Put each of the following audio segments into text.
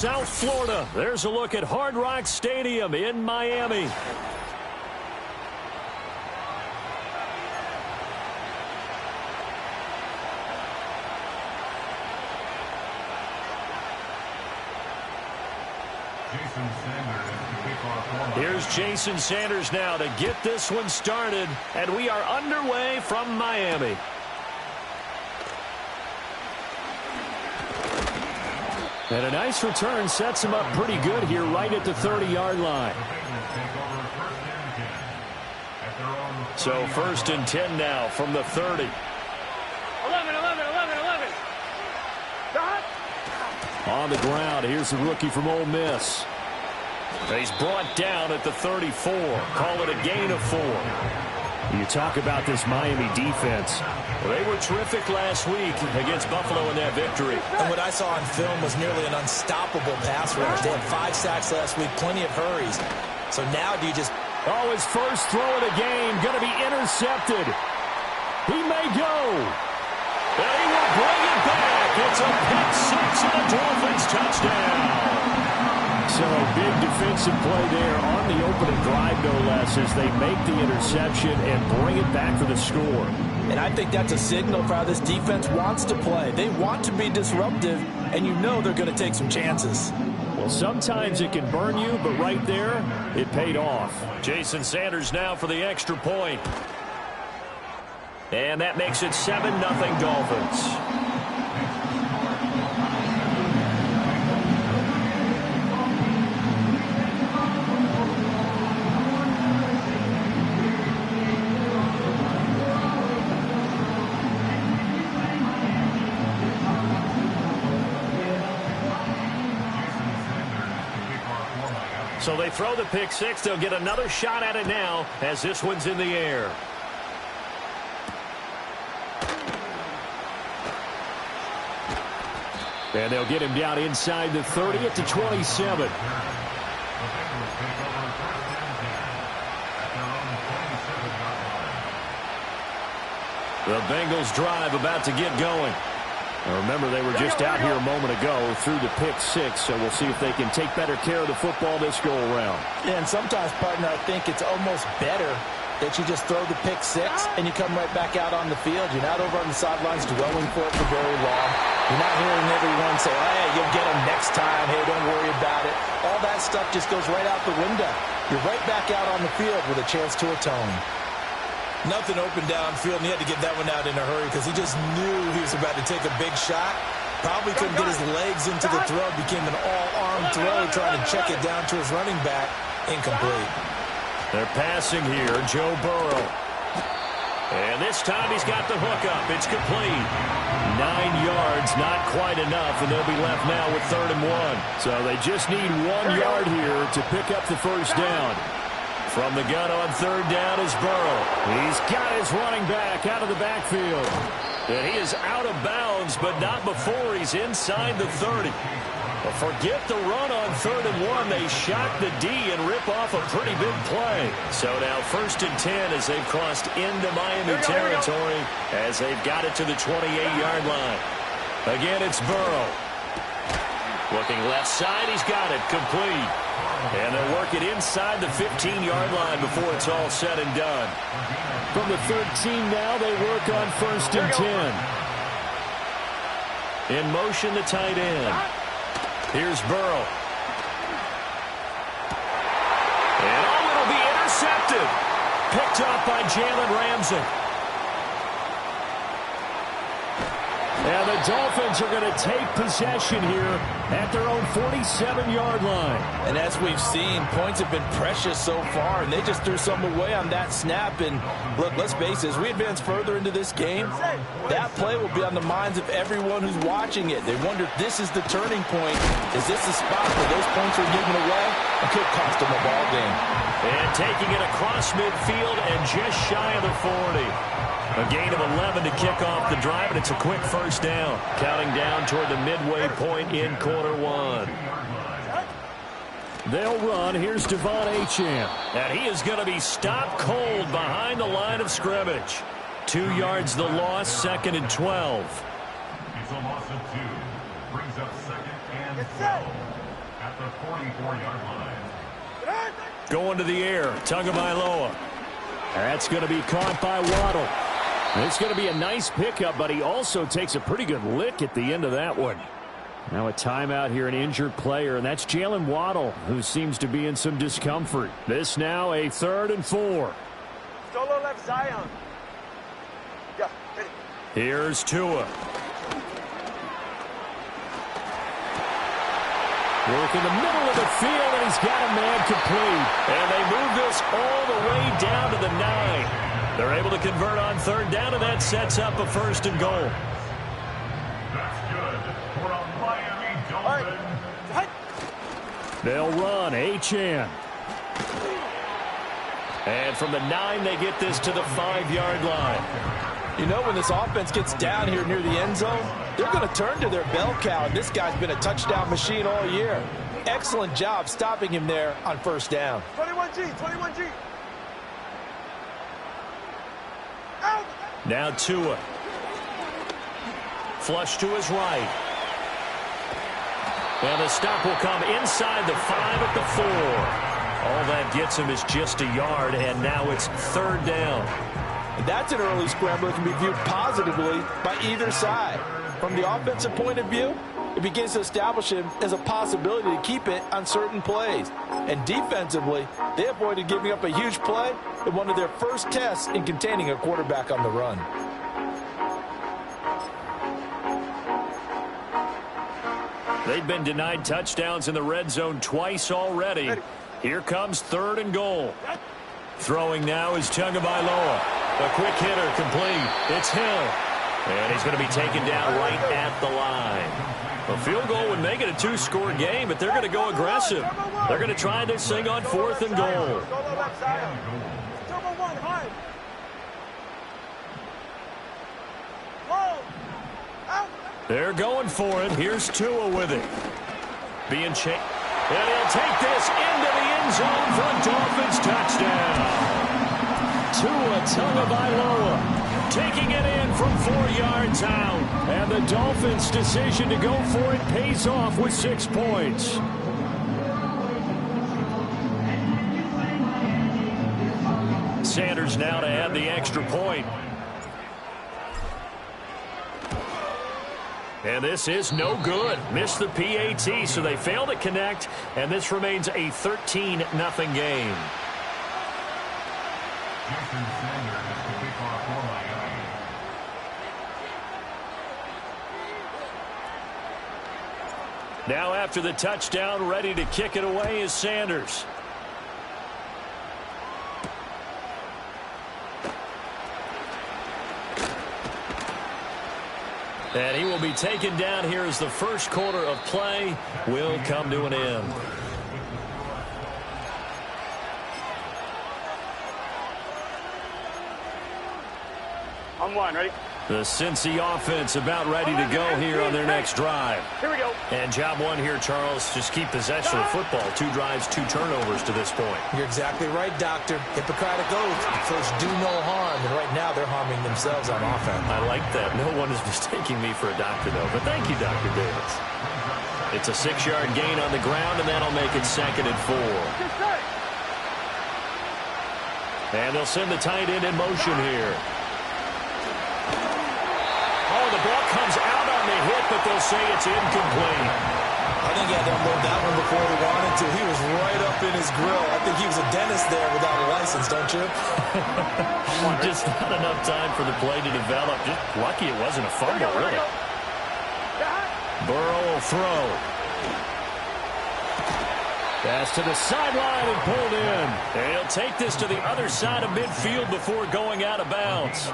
South Florida. There's a look at Hard Rock Stadium in Miami. Here's Jason Sanders now to get this one started, and we are underway from Miami. And a nice return sets him up pretty good here right at the 30-yard line. So 1st and 10 now from the 30. 11. On the ground, here's the rookie from Ole Miss. He's brought down at the 34. Call it a gain of 4. You talk about this Miami defense. Well, they were terrific last week against Buffalo in that victory. And what I saw on film was nearly an unstoppable pass rush. They had 5 sacks last week, plenty of hurries. So now do you just... Oh, his first throw of the game going to be intercepted. He may go. And he will bring it back. It's a pick 6 and a Dolphins touchdown. So big defensive play there on the opening drive, no less, as they make the interception and bring it back for the score. And I think that's a signal for how this defense wants to play. They want to be disruptive, and you know they're going to take some chances. Well, sometimes it can burn you, but right there, it paid off. Jason Sanders now for the extra point. And that makes it 7-0 Dolphins. So they throw the pick 6. They'll get another shot at it now as this one's in the air. And they'll get him down inside the 30 at the 27. The Bengals drive about to get going. Now remember, they were just out here a moment ago through the pick 6, so we'll see if they can take better care of the football this go-around. Yeah, and sometimes, partner, I think it's almost better that you just throw the pick 6 and you come right back out on the field. You're not over on the sidelines dwelling for it for very long. You're not hearing everyone say, oh, hey, you'll get them next time. Hey, don't worry about it. All that stuff just goes right out the window. You're right back out on the field with a chance to atone. Nothing open downfield, and he had to get that one out in a hurry because he just knew he was about to take a big shot. Probably couldn't get his legs into the throw. Became an all-arm throw, trying to check it down to his running back. Incomplete. They're passing here, Joe Burrow. And this time he's got the hook up. It's complete. 9 yards, not quite enough, and they'll be left now with 3rd and 1. So they just need 1 yard here to pick up the first down. From the gun on 3rd down is Burrow. He's got his running back out of the backfield. And he is out of bounds, but not before he's inside the 30. But forget the run on 3rd and 1. They shock the D and rip off a pretty big play. So now 1st and 10 as they've crossed into Miami territory as they've got it to the 28-yard line. Again, it's Burrow. Looking left side, he's got it. Complete. And they'll work it inside the 15-yard line before it's all said and done. From the 13 now, they work on 1st and 10. In motion, the tight end. Here's Burrow. And oh, it'll be intercepted. Picked up by Jalen Ramsey. And the Dolphins are going to take possession here at their own 47-yard line. And as we've seen, points have been precious so far, and they just threw some away on that snap. And look, let's face it, as we advance further into this game, that play will be on the minds of everyone who's watching it. They wonder if this is the turning point. Is this the spot where those points are given away? It could cost them a ball game. And taking it across midfield and just shy of the 40. A gain of 11 to kick off the drive, and it's a quick first down. Counting down toward the midway point in quarter 1. They'll run. Here's Devon Achane. And he is going to be stopped cold behind the line of scrimmage. 2 yards the loss, 2nd and 12. It's a loss of 2. Brings up 2nd and 12. at the 44-yard line. Going to the air, Tagovailoa. That's going to be caught by Waddle. It's going to be a nice pickup, but he also takes a pretty good lick at the end of that one. Now a timeout here, an injured player, and that's Jalen Waddle, who seems to be in some discomfort. This now a 3rd and 4. Solo left Zion. Yeah, hit it. Here's Tua. Work in the middle of the field, and he's got a man complete. And they move this all the way down to the 9. They're able to convert on 3rd down, and that sets up a 1st and goal. That's good for a Miami Dolphins. They'll run Achane. And from the 9, they get this to the 5-yard line. You know, when this offense gets down here near the end zone, they're going to turn to their bell cow, and this guy's been a touchdown machine all year. Excellent job stopping him there on 1st down. 21G, 21G. Out. Now Tua. Flush to his right. And the stop will come inside the 5 at the 4. All that gets him is just a yard, and now it's 3rd down. And that's an early scramble that can be viewed positively by either side. From the offensive point of view, it begins to establish him as a possibility to keep it on certain plays. And defensively, they avoided giving up a huge play in one of their first tests in containing a quarterback on the run. They've been denied touchdowns in the red zone twice already. Here comes 3rd and goal. Throwing now is Tagovailoa. A quick hitter complete. It's Hill. And he's going to be taken down right at the line. A field goal would make it a 2-score game, but they're going to go aggressive. They're going to try this thing on 4th and goal. They're going for it. Here's Tua with it. Being chased. And he'll take this into the end zone for a Dolphins touchdown. Tua Tagovailoa taking it in from 4 yards out. And the Dolphins' decision to go for it pays off with 6 points. Sanders now to add the extra point. And this is no good. Missed the PAT, so they fail to connect, and this remains a 13-0 game. Jason Sanders is the kickoff for Miami. Now after the touchdown, ready to kick it away is Sanders. And he will be taken down here as the first quarter of play will come to an end. On 1, ready? The Cincy offense about ready to go here on their next drive. Here we go. And job 1 here, Charles, just keep possession of the football. 2 drives, 2 turnovers to this point. You're exactly right, Doctor. Hippocratic oath. First, do no harm. And right now, they're harming themselves on offense. I like that. No one is mistaking me for a doctor, though. But thank you, Dr. Davis. It's a 6-yard gain on the ground, and that'll make it 2nd and 4. And they'll send the tight end in motion here. Oh, the ball comes out on the hit, but they'll say it's incomplete. I think he had to unload that one before he wanted to. He was right up in his grill. I think he was a dentist there without a license, don't you? Just not enough time for the play to develop. Just lucky it wasn't a fumble, really. Burrow will throw. Pass to the sideline and pulled in. And he'll take this to the other side of midfield before going out of bounds.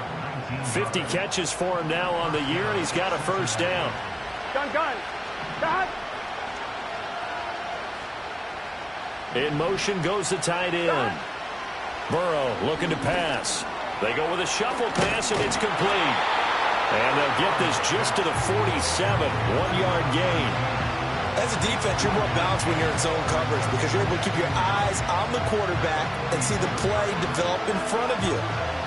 50 catches for him now on the year, and he's got a first down. Gun. In motion goes the tight end. Burrow looking to pass. They go with a shuffle pass, and it's complete. And they'll get this just to the 47, 1-yard gain. As a defense, you're more balanced when you're in zone coverage because you're able to keep your eyes on the quarterback and see the play develop in front of you.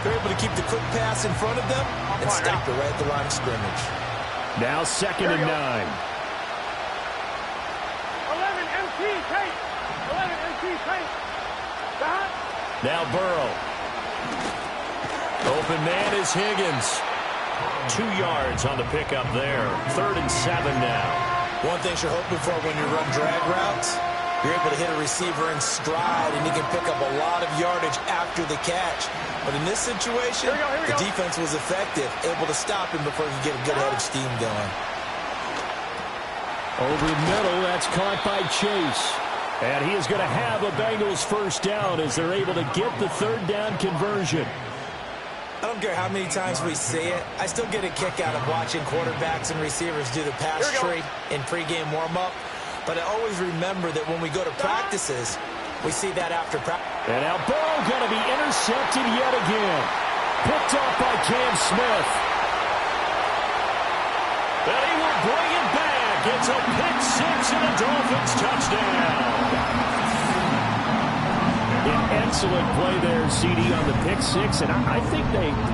They're able to keep the quick pass in front of them and stop it right at the line of scrimmage. Now 2nd and 9. 11 MT. Now Burrow. Open man is Higgins. 2 yards on the pickup there. 3rd and 7 now. One thing you're hoping for when you run drag routes, you're able to hit a receiver in stride, and he can pick up a lot of yardage after the catch. But in this situation, the defense was effective, able to stop him before he could get a good head of steam going. Over the middle, that's caught by Chase. And he is going to have a Bengals first down as they're able to get the 3rd down conversion. I don't care how many times we see it. I still get a kick out of watching quarterbacks and receivers do the pass tree in pregame warm-up. But I always remember that when we go to practices, we see that after practice. And now Burrow going to be intercepted yet again. Picked off by Cam Smith. And he will bring it back. It's a pick 6 and a Dolphins touchdown. An excellent play there, CD, on the pick 6. And I think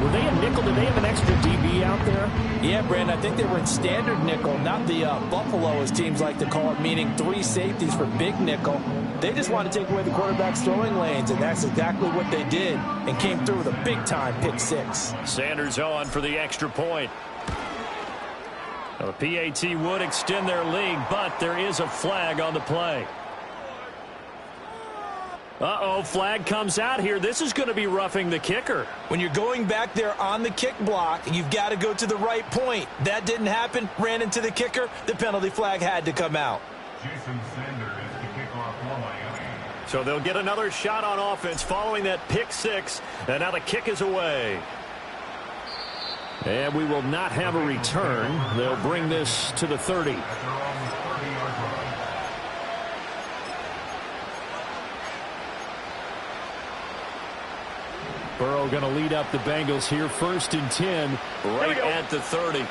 were they a nickel? Did they have an extra DB out there? Yeah, Brandon, I think they were in standard nickel, not the Buffalo, as teams like to call it, meaning 3 safeties for big nickel. They just want to take away the quarterback's throwing lanes, and that's exactly what they did, and came through with a big-time pick 6. Sanders on for the extra point. The PAT would extend their lead, but there is a flag on the play. Uh-oh, flag comes out here. This is going to be roughing the kicker. When you're going back there on the kick block, you've got to go to the right point. That didn't happen. Ran into the kicker. The penalty flag had to come out. Jason Sanders to kick off for Miami. So they'll get another shot on offense following that pick 6. And now the kick is away. And we will not have a return. They'll bring this to the 30. At their own 30-yard line. Burrow going to lead up the Bengals here. 1st and 10, right at the 30.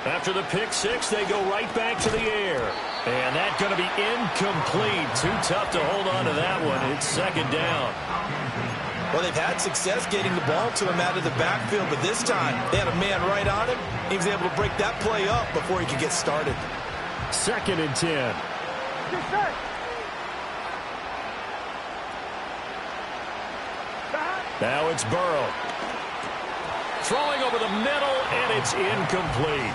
After the pick 6, they go right back to the air. And that's going to be incomplete. Too tough to hold on to that one. It's 2nd down. Well, they've had success getting the ball to him out of the backfield, but this time they had a man right on him. He was able to break that play up before he could get started. 2nd and 10. Now it's Burrow. Throwing over the middle, and it's incomplete.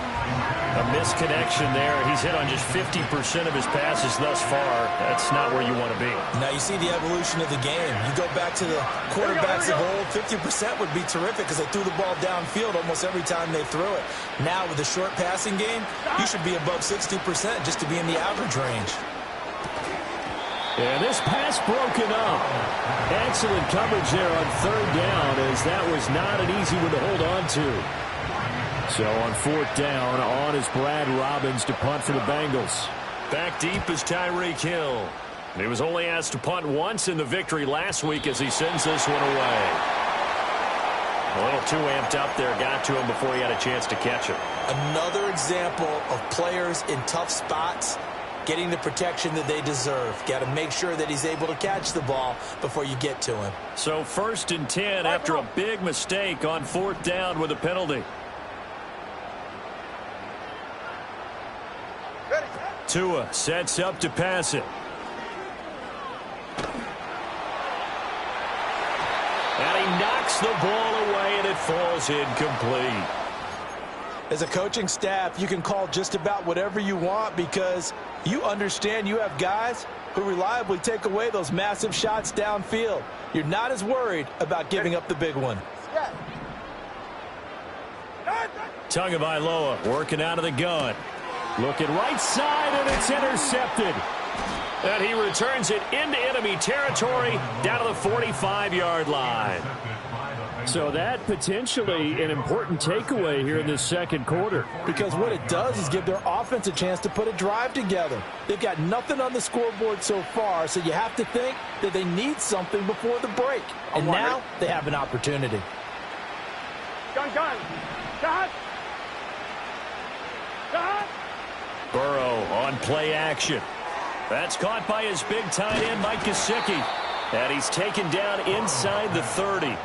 A misconnection there. He's hit on just 50% of his passes thus far. That's not where you want to be. Now you see the evolution of the game. You go back to the quarterbacks of old, 50% would be terrific because they threw the ball downfield almost every time they threw it. Now with the short passing game, you should be above 60% just to be in the average range. And this pass broken up. Excellent coverage there on 3rd down, as that was not an easy one to hold on to. So on 4th down, on is Brad Robbins to punt for the Bengals. Back deep is Tyreek Hill. He was only asked to punt once in the victory last week as he sends this one away. A little too amped up there, got to him before he had a chance to catch him. Another example of players in tough spots getting the protection that they deserve. Got to make sure that he's able to catch the ball before you get to him. So 1st and 10 after a big mistake on 4th down with a penalty. Tua sets up to pass it. And he knocks the ball away, and it falls incomplete. As a coaching staff, you can call just about whatever you want because you understand you have guys who reliably take away those massive shots downfield. You're not as worried about giving up the big one. Tagovailoa working out of the gun. Looking right side, and it's intercepted. And he returns it into enemy territory down to the 45-yard line. So that potentially an important takeaway here in this 2nd quarter. Because what it does is give their offense a chance to put a drive together. They've got nothing on the scoreboard so far, so you have to think that they need something before the break. And now they have an opportunity. Gun. Burrow on play action. That's caught by his big tight end, Mike Gesicki. And he's taken down inside the 30.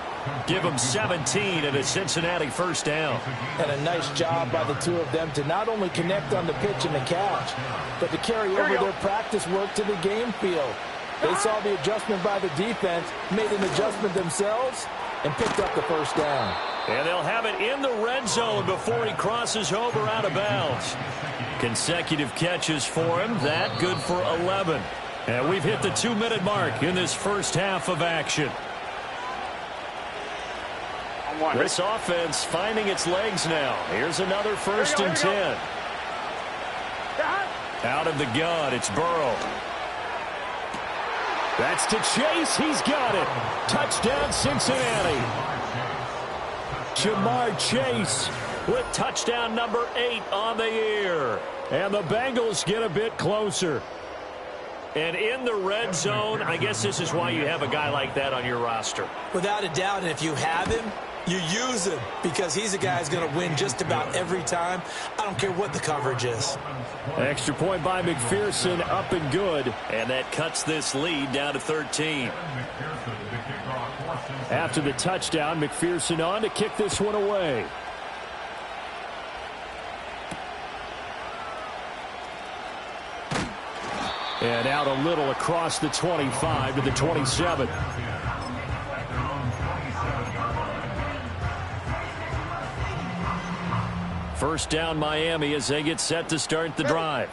Give them 17 and a Cincinnati first down. And a nice job by the two of them to not only connect on the pitch and the catch, but to carry over their practice work to the game field. They saw the adjustment by the defense, made an adjustment themselves, and picked up the first down. And they'll have it in the red zone before he crosses over out of bounds. Consecutive catches for him. That good for 11. And we've hit the 2-minute mark in this first half of action. This offense finding its legs now. Here's another 1st and 10. Out of the gun, it's Burrow. That's to Chase. He's got it. Touchdown, Cincinnati. Jamar Chase with touchdown number 8 on the year. And the Bengals get a bit closer. And in the red zone, I guess this is why you have a guy like that on your roster. Without a doubt, and if you have him, you use him because he's a guy who's going to win just about every time. I don't care what the coverage is. Extra point by McPherson, up and good. And that cuts this lead down to 13. After the touchdown, McPherson on to kick this one away. And out a little across the 25 to the 27. First down Miami as they get set to start the drive.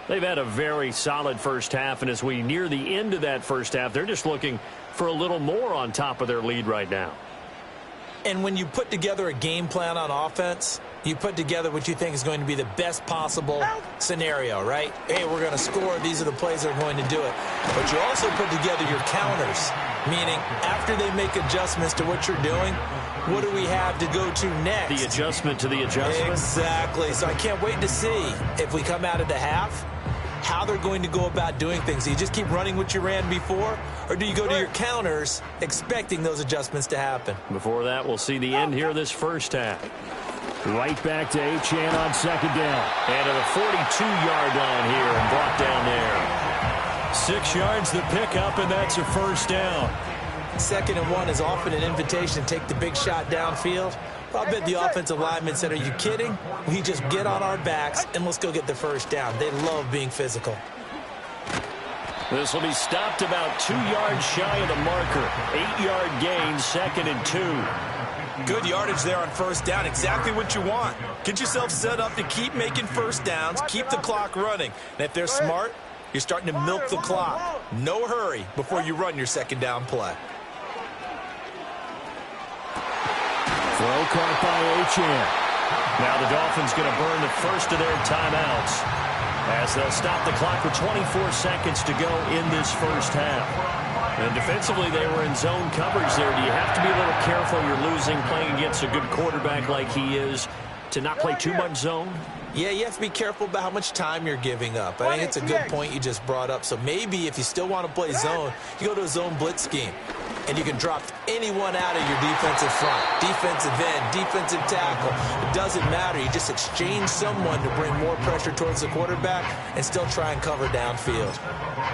They've had a very solid first half, and as we near the end of that first half, they're just looking for a little more on top of their lead right now. And when you put together a game plan on offense, you put together what you think is going to be the best possible scenario, right? Hey, we're going to score. These are the plays that are going to do it. But you also put together your counters, meaning after they make adjustments to what you're doing, what do we have to go to next? The adjustment to the adjustment? Exactly. So I can't wait to see if we come out of the half, how they're going to go about doing things. Do you just keep running what you ran before, or do you go to your counters expecting those adjustments to happen? Before that, we'll see the end here of this first half. Right back to Achane on second down. And to the 42-yard line here and brought down there. 6 yards the pickup, and that's a first down. 2nd and 1 is often an invitation to take the big shot downfield. I bet the offensive lineman said, are you kidding? We just get on our backs and let's go get the first down. They love being physical. This will be stopped about 2 yards shy of the marker. 8-yard gain, 2nd and 2. Good yardage there on first down. Exactly what you want. Get yourself set up to keep making first downs, keep the clock running. And if they're smart, you're starting to milk the clock. No hurry before you run your second down play. Throw caught by Achane. Now the Dolphins going to burn the first of their timeouts as they'll stop the clock with 24 seconds to go in this first half. And defensively, they were in zone coverage there. Do you have to be a little careful? You're losing, playing against a good quarterback like he is, to not play too much zone? Yeah, you have to be careful about how much time you're giving up. I think it's a good point you just brought up. So maybe if you still want to play zone, you go to a zone blitz scheme. And you can drop anyone out of your defensive front, defensive end, defensive tackle. It doesn't matter. You just exchange someone to bring more pressure towards the quarterback and still try and cover downfield.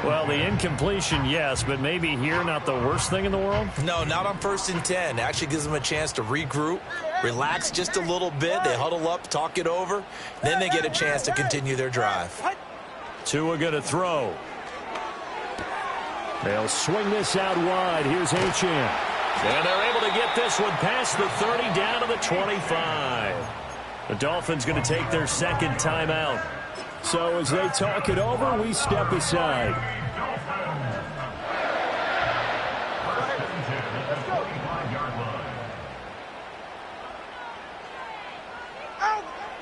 Well, the incompletion, yes, but maybe here not the worst thing in the world? No, not on 1st and 10. It actually gives them a chance to regroup, relax just a little bit. They huddle up, talk it over. Then they get a chance to continue their drive. Tua going to throw. They'll swing this out wide. Here's Achane. And they're able to get this one past the 30 down to the 25. The Dolphins going to take their second timeout. So as they talk it over, we step aside.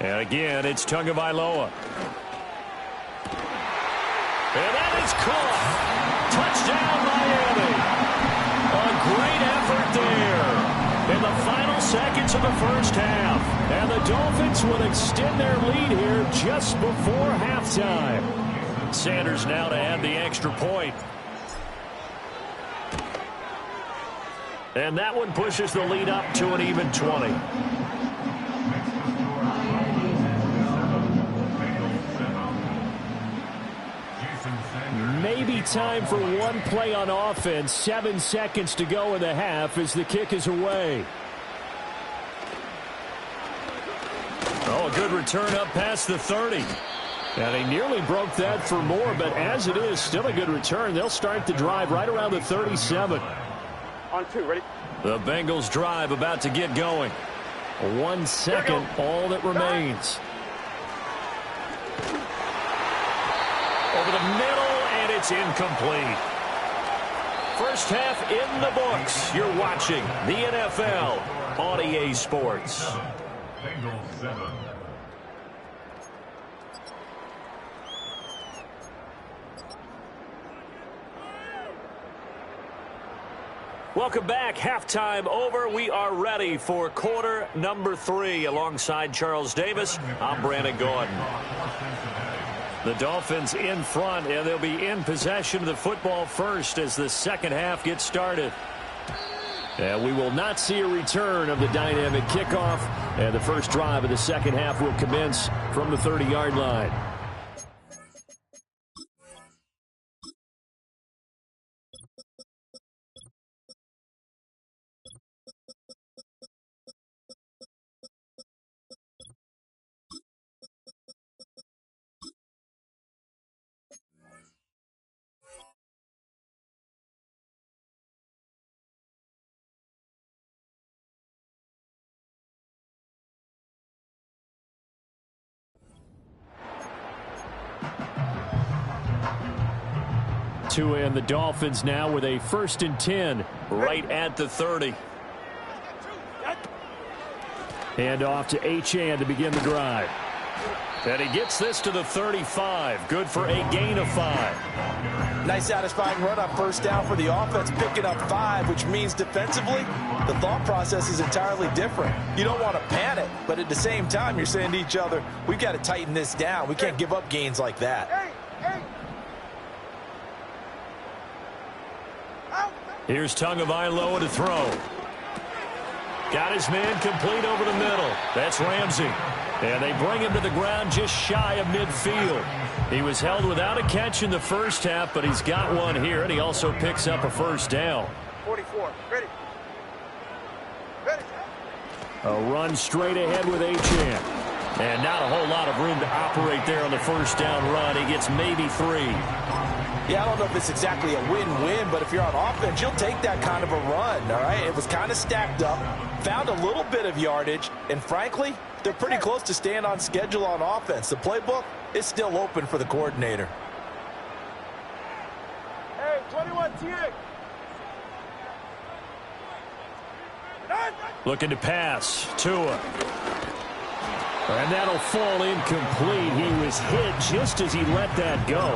And again, it's Tagovailoa. And that is caught. Touchdown, Miami. A great effort there in the final seconds of the first half. And the Dolphins will extend their lead here just before halftime. Sanders now to add the extra point. And that one pushes the lead up to an even 20. Maybe time for one play on offense. 7 seconds to go in the half as the kick is away. Oh, a good return up past the 30. And he nearly broke that for more, but as it is, still a good return. They'll start the drive right around the 37. On 2, ready? The Bengals drive about to get going. 1 second, all that remains. Over the middle, and it's incomplete. First half in the books. You're watching the NFL on EA Sports. Bengals 7. Welcome back. Halftime over. We are ready for quarter number 3. Alongside Charles Davis, I'm Brandon Gordon. The Dolphins in front, and they'll be in possession of the football first as the second half gets started. And we will not see a return of the dynamic kickoff, and the first drive of the second half will commence from the 30-yard line. Tua and the Dolphins now with a 1st and 10 right at the 30. Hand off to Achane to begin the drive. And he gets this to the 35. Good for a gain of 5. Nice satisfying run on first down for the offense, picking up 5, which means defensively, the thought process is entirely different. You don't want to panic, but at the same time, you're saying to each other, we've got to tighten this down. We can't give up gains like that. Here's Tagovailoa to throw. Got his man complete over the middle. That's Ramsey. And they bring him to the ground just shy of midfield. He was held without a catch in the first half, but he's got one here, and he also picks up a first down. 44, ready. Ready. A run straight ahead with Achane. And not a whole lot of room to operate there on the first down run. He gets maybe 3. Yeah, I don't know if it's exactly a win-win, but if you're on offense, you'll take that kind of a run, all right? It was kind of stacked up, found a little bit of yardage, and frankly, they're pretty close to staying on schedule on offense. The playbook is still open for the coordinator. Hey, 21 TA. Looking to pass. Tua. And that'll fall incomplete. He was hit just as he let that go.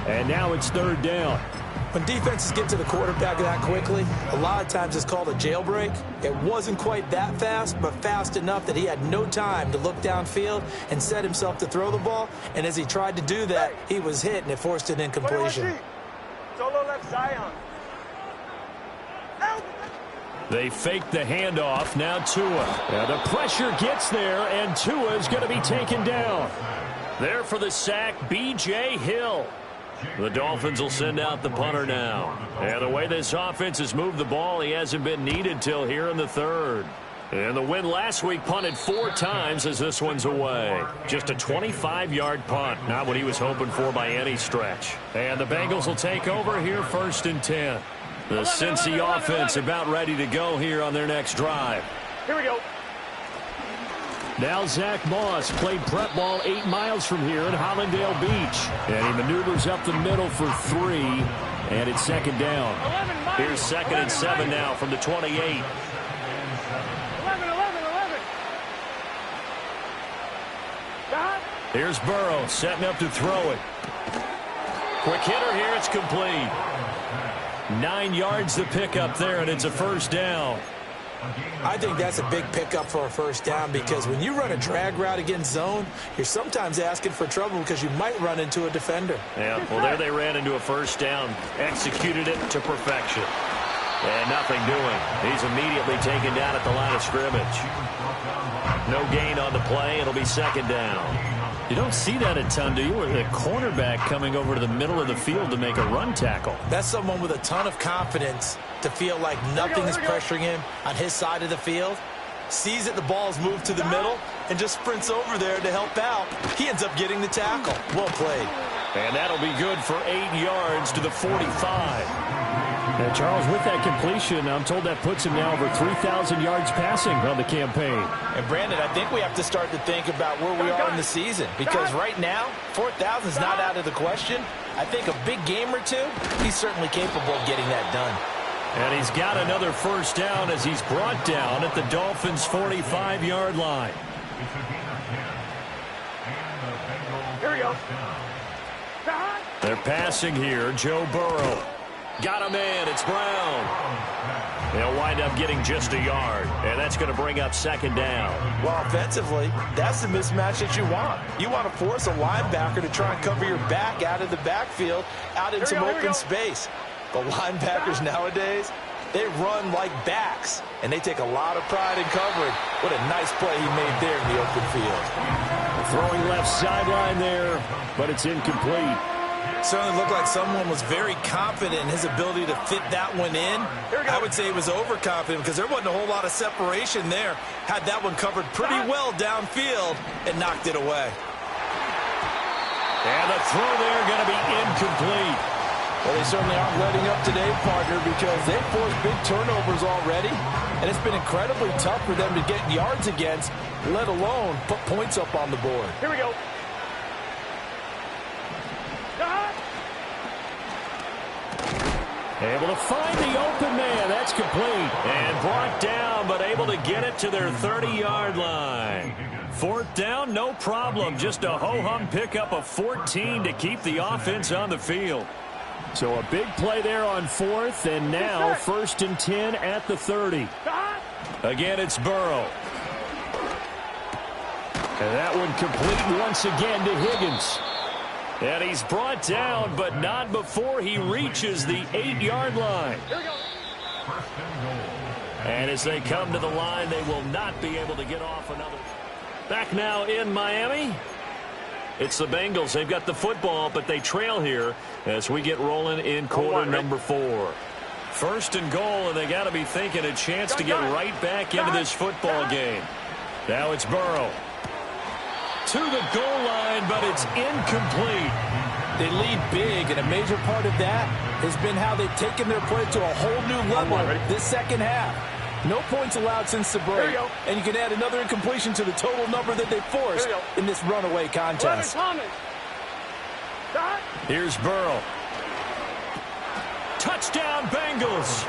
And now it's 3rd down. When defenses get to the quarterback that quickly, a lot of times it's called a jailbreak. It wasn't quite that fast, but fast enough that he had no time to look downfield and set himself to throw the ball. And as he tried to do that, he was hit, and it forced an incompletion. Solo left Zion. They fake the handoff. Now Tua. Now the pressure gets there, and Tua is going to be taken down. There for the sack, B.J. Hill. The Dolphins will send out the punter now. And the way this offense has moved the ball, he hasn't been needed till here in the 3rd. And the win last week punted 4 times as this one's away. Just a 25-yard punt, not what he was hoping for by any stretch. And the Bengals will take over here 1st and 10. The Cincy offense about ready to go here on their next drive. Here we go. Now Zach Moss played prep ball 8 miles from here in Hollandale Beach. And he maneuvers up the middle for 3, and it's 2nd down. Here's 2nd and 7 now from the 28. 11. Here's Burrow setting up to throw it. Quick hitter here, it's complete. 9 yards to pick up there, and it's a 1st down. I think that's a big pickup for a 1st down, because when you run a drag route against zone, you're sometimes asking for trouble because you might run into a defender. Yeah, well, there they ran into a 1st down, executed it to perfection. And nothing doing. He's immediately taken down at the line of scrimmage. No gain on the play. It'll be 2nd down. You don't see that a ton, do you? With a cornerback coming over to the middle of the field to make a run tackle. That's someone with a ton of confidence to feel like nothing is pressuring him on his side of the field. Sees that the ball's moved to the middle and just sprints over there to help out. He ends up getting the tackle. Well played. And that'll be good for 8 yards to the 45. And Charles, with that completion, I'm told that puts him now over 3,000 yards passing on the campaign. And Brandon, I think we have to start to think about where we are in the season, because right now, 4,000 is not out of the question. I think a big game or two, he's certainly capable of getting that done. And he's got another first down as he's brought down at the Dolphins' 45-yard line. Here we go. They're passing here. Joe Burrow. Got him in. It's Brown. They'll wind up getting just a yard, and that's going to bring up second down. Well, offensively, that's the mismatch that you want. You want to force a linebacker to try and cover your back out of the backfield, out in some open space. The linebackers nowadays, they run like backs, and they take a lot of pride in covering. What a nice play he made there in the open field. Throwing left sideline there, but it's incomplete. Certainly looked like someone was very confident in his ability to fit that one in. I would say he was overconfident because there wasn't a whole lot of separation there. Had that one covered pretty well downfield and knocked it away. And the throw there going to be incomplete. Well, they certainly aren't letting up today, partner, because they've forced big turnovers already, and it's been incredibly tough for them to get yards against, let alone put points up on the board. Here we go. Able to find the open man. That's complete. And brought down, but able to get it to their 30-yard line. Fourth down, no problem. Just a ho-hum pickup of 14 to keep the offense on the field. So a big play there on fourth, and now 1st and 10 at the 30. Again, it's Burrow. And that one complete once again to Higgins. And he's brought down, but not before he reaches the 8-yard line. And as they come to the line, they will not be able to get off another. Back now in Miami. It's the Bengals. They've got the football, but they trail here as we get rolling in quarter number 4. 1st and goal, and they got to be thinking a chance to get right back into this football game. Now it's Burrow. To the goal line, but it's incomplete. They lead big, and a major part of that has been how they've taken their play to a whole new level this second half. No points allowed since the break, and you can add another incompletion to the total number that they forced in this runaway contest. Here's Burrow. Touchdown, Bengals.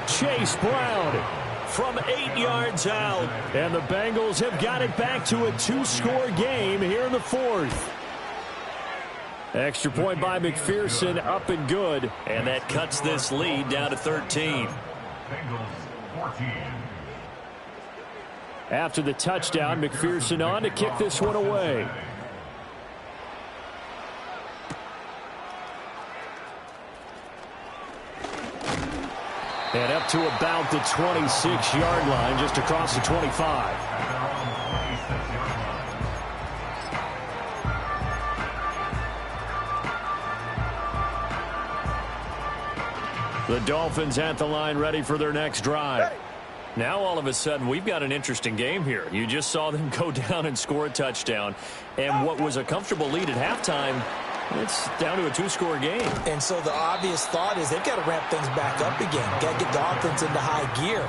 Chase Brown from 8 yards out. And the Bengals have got it back to a 2-score game here in the 4th. Extra point by McPherson, up and good. And that cuts this lead down to 13. After the touchdown, McPherson on to kick this one away. And up to about the 26-yard line, just across the 25. The Dolphins at the line, ready for their next drive. Now, all of a sudden, we've got an interesting game here. You just saw them go down and score a touchdown. And what was a comfortable lead at halftime, it's down to a 2-score game. And so the obvious thought is they've got to ramp things back up again. Got to get the offense into high gear.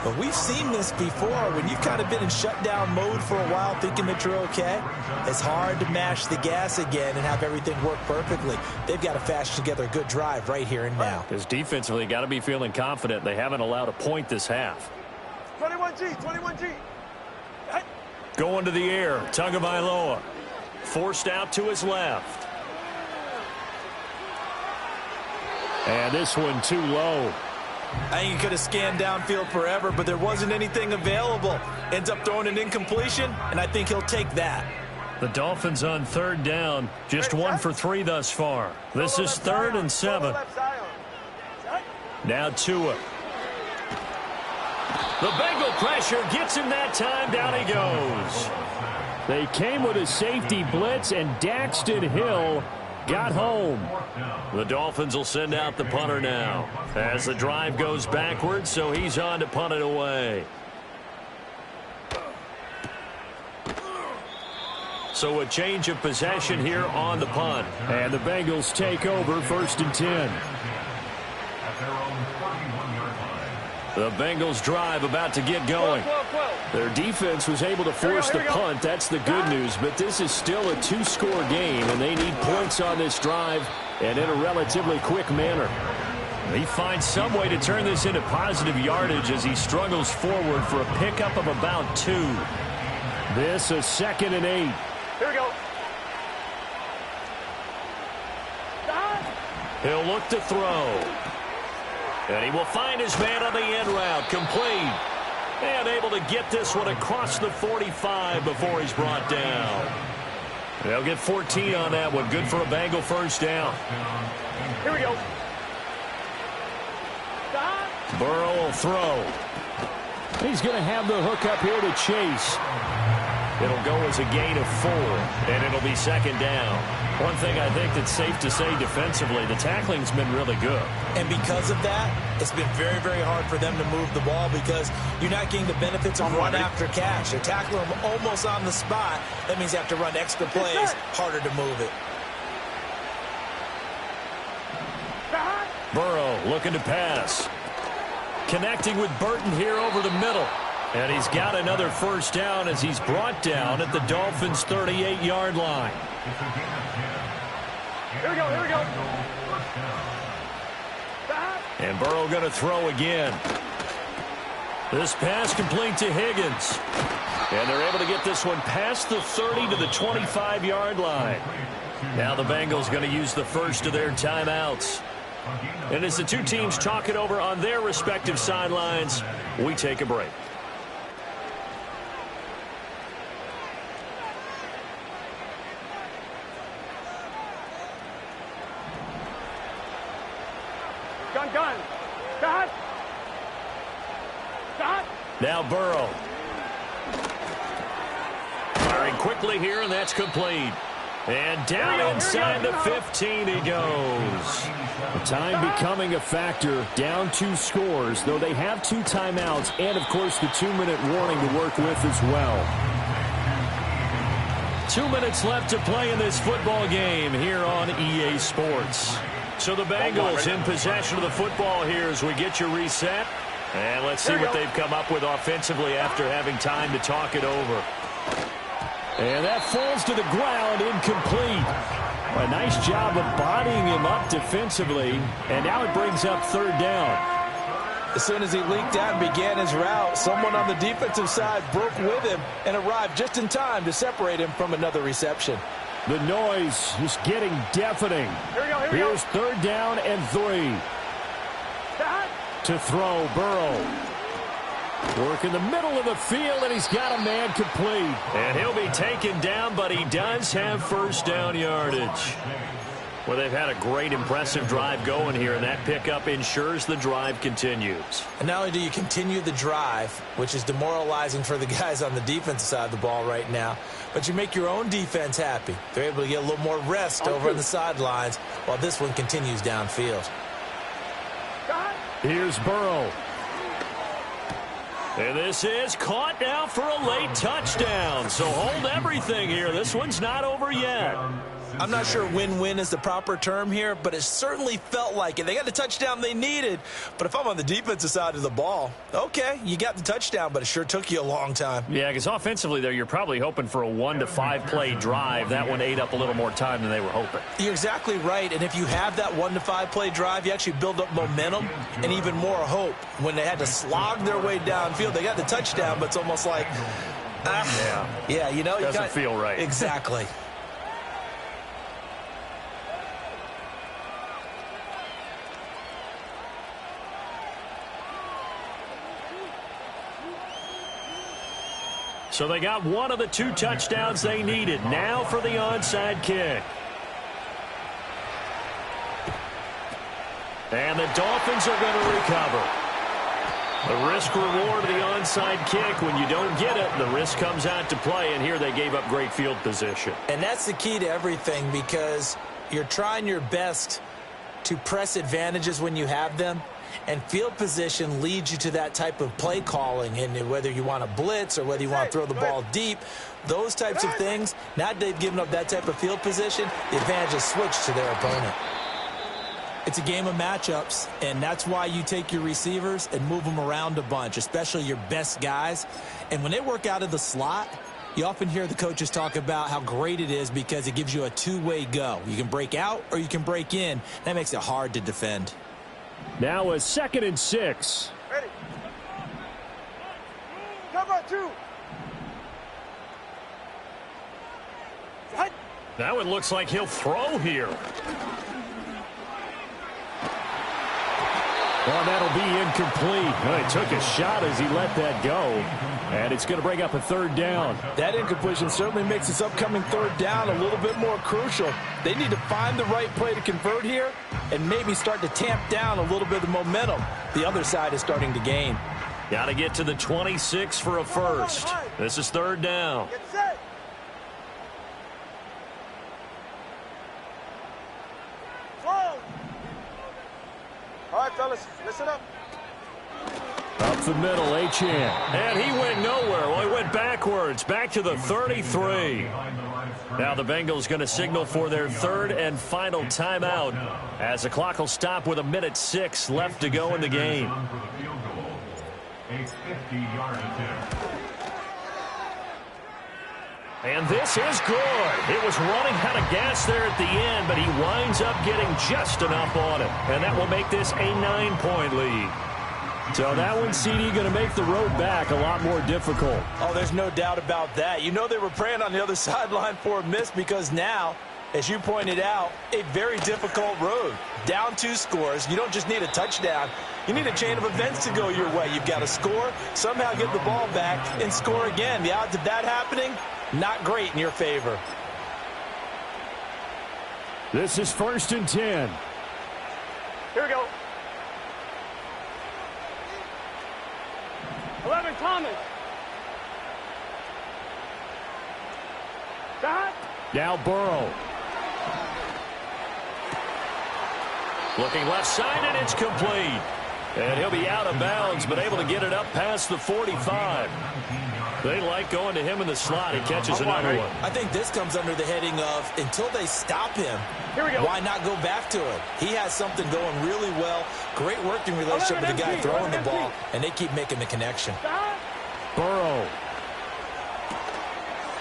But we've seen this before. When you've kind of been in shutdown mode for a while thinking that you're okay, it's hard to mash the gas again and have everything work perfectly. They've got to fashion together a good drive right here and now. Because defensively, got to be feeling confident. They haven't allowed a point this half. 21G, 21G. Going to the air, Tagovailoa. Forced out to his left. And this one too low. I think he could have scanned downfield forever, but there wasn't anything available. Ends up throwing an incompletion, and I think he'll take that. The Dolphins on 3rd down. Just 1 for 3 thus far. This is 3rd and 7. Now Tua. The Bengal pressure gets him that time. Down he goes. They came with a safety blitz, and Daxton Hill got home. The Dolphins will send out the punter now as the drive goes backwards, so he's on to punt it away. So a change of possession here on the punt. And the Bengals take over 1st and 10. The Bengals drive about to get going. Their defense was able to force the punt. That's the good news. But this is still a 2-score game, and they need points on this drive and in a relatively quick manner. He finds some way to turn this into positive yardage as he struggles forward for a pickup of about 2. This is 2nd and 8. Here we go. He'll look to throw. And he will find his man on the end route. Complete. And able to get this one across the 45 before he's brought down. They'll get 14 on that one. Good for a Bengal first down. Here we go. Burrow will throw. He's going to have the hook up here to Chase. It'll go as a gain of 4, and it'll be 2nd down. One thing I think that's safe to say defensively, the tackling's been really good. And because of that, it's been very, very hard for them to move the ball because you're not getting the benefits of run after catch. They're tackling them almost on the spot. That means you have to run extra plays, harder to move it. Burrow looking to pass. Connecting with Burton here over the middle. And he's got another first down as he's brought down at the Dolphins' 38-yard line. Here we go, here we go. And Burrow going to throw again. This pass complete to Higgins. And they're able to get this one past the 30 to the 25-yard line. Now the Bengals going to use the first of their timeouts. And as the two teams talk it over on their respective sidelines, we take a break. Gun. Stop. Now Burrow. Firing quickly here, and that's complete. And down inside the 15 he goes. The time becoming a factor, down 2 scores, though they have 2 timeouts and, of course, the 2-minute warning to work with as well. 2 minutes left to play in this football game here on EA Sports. So the Bengals in possession of the football here as we get you reset. And let's see what they've come up with offensively after having time to talk it over. And that falls to the ground, incomplete. A nice job of bodying him up defensively. And now it brings up 3rd down. As soon as he leaked out and began his route, someone on the defensive side broke with him and arrived just in time to separate him from another reception. The noise is getting deafening. Here we go. Here's 3rd down and 3. To throw, Burrow. Work in the middle of the field, and he's got a man complete. And he'll be taken down, but he does have first down yardage. Well, they've had a great, impressive drive going here, and that pickup ensures the drive continues. And not only do you continue the drive, which is demoralizing for the guys on the defensive side of the ball right now, but you make your own defense happy. They're able to get a little more rest over on the sidelines while this one continues downfield. Here's Burrow. And this is caught now for a late touchdown. So hold everything here. This one's not over yet. I'm not sure win-win is the proper term here, but it certainly felt like it. They got the touchdown they needed, but if I'm on the defensive side of the ball, okay, you got the touchdown, but it sure took you a long time. Yeah, because offensively there, you're probably hoping for a 1 to 5 play drive. That one ate up a little more time than they were hoping. You're exactly right, and if you have that 1 to 5 play drive, you actually build up momentum and even more hope. When they had to slog their way downfield, they got the touchdown, but it's almost like, yeah, you know, doesn't feel right. Exactly. So they got one of the 2 touchdowns they needed. Now for the onside kick. And the Dolphins are going to recover. The risk reward of the onside kick. When you don't get it, the risk comes out to play, and here they gave up great field position. And that's the key to everything, because you're trying your best to press advantages when you have them, and field position leads you to that type of play calling. And whether you want to blitz or whether you want to throw the ball deep, those types of things, now that they've given up that type of field position, the advantage is switched to their opponent. It's a game of matchups, and that's why you take your receivers and move them around a bunch, especially your best guys. And when they work out of the slot, you often hear the coaches talk about how great it is because it gives you a two-way go. You can break out or you can break in. That makes it hard to defend. Now a 2nd and 6. Ready. Cover 2. Now it looks like he'll throw here. Well, that'll be incomplete. Well, he took a shot as he let that go. And it's going to bring up a 3rd down. That incompletion certainly makes this upcoming 3rd down a little bit more crucial. They need to find the right play to convert here and maybe start to tamp down a little bit of momentum the other side is starting to gain. Got to get to the 26 for a first. This is 3rd down. Get set. Throw. All right, fellas, listen up. Up the middle, Achane. And he went nowhere. Well, he went backwards, back to the 33. Now the Bengals going to signal for their 3rd and final timeout as the clock will stop with 1:06 left to go in the game. And this is good. It was running out of gas there at the end, but he winds up getting just enough on it. And that will make this a 9-point lead. So that one, CD, going to make the road back a lot more difficult. Oh, there's no doubt about that. You know they were praying on the other sideline for a miss because now, as you pointed out, a very difficult road. Down 2 scores. You don't just need a touchdown. You need a chain of events to go your way. You've got to score, somehow get the ball back, and score again. The odds of that happening, not great in your favor. This is 1st and 10. Here we go. 11, Thomas. Stop. Now Burrow. Looking left side, and it's complete. And he'll be out of bounds, but able to get it up past the 45. They like going to him in the slot. He catches another one. I think this comes under the heading of until they stop him, Here we go. why not go back to it? He has something going really well. Great working relationship with the guy throwing the ball, and they keep making the connection. Stop. Burrow.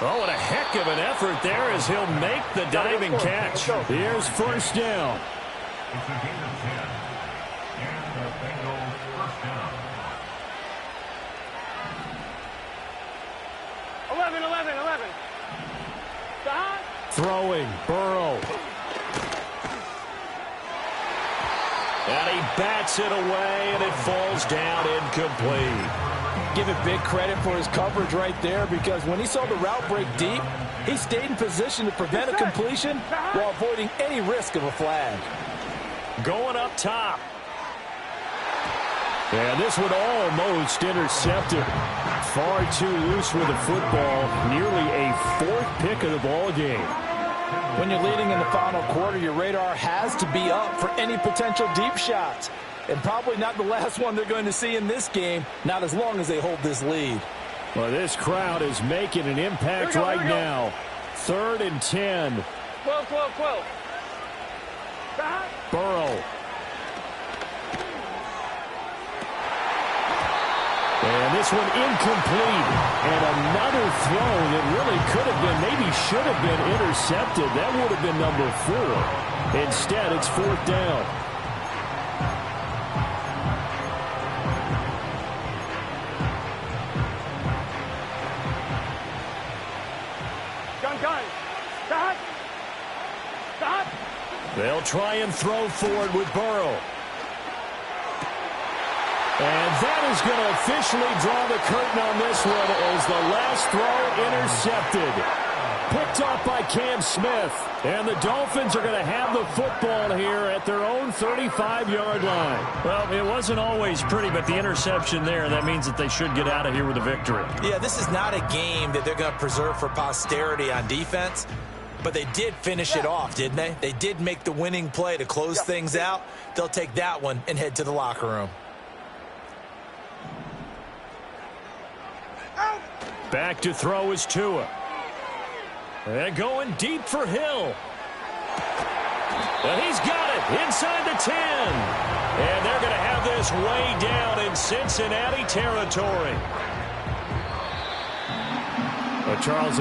Oh, and a heck of an effort there as he'll make the diving catch. Here's 1st down. It's a gain of 10. And the Bengals 1st down. 11. Stop. Throwing, Burrow. And he bats it away, and it falls down incomplete. Give it big credit for his coverage right there because when he saw the route break deep, he stayed in position to prevent a completion while avoiding any risk of a flag. Going up top. And this one almost intercepted. Far too loose with the football. Nearly a 4th pick of the ball game. When you're leading in the final quarter, your radar has to be up for any potential deep shots. And probably not the last one they're going to see in this game, not as long as they hold this lead. Well, this crowd is making an impact right now. 3rd and 10. 12. Stop. Burrow. And this one incomplete. And another throw that really could have been, maybe should have been intercepted. That would have been number 4. Instead, it's 4th down. Gun. Stop. They'll try and throw forward with Burrow. And that is going to officially draw the curtain on this one as the last throw intercepted. picked off by Cam Smith. And the Dolphins are going to have the football here at their own 35-yard line. Well, it wasn't always pretty, but the interception there, that means that they should get out of here with a victory. Yeah, this is not a game that they're going to preserve for posterity on defense, but they did finish it off, didn't they? They did make the winning play to close things out. They'll take that one and head to the locker room. Back to throw is Tua. And going deep for Hill. And he's got it inside the 10. And they're going to have this way down in Cincinnati territory. Charles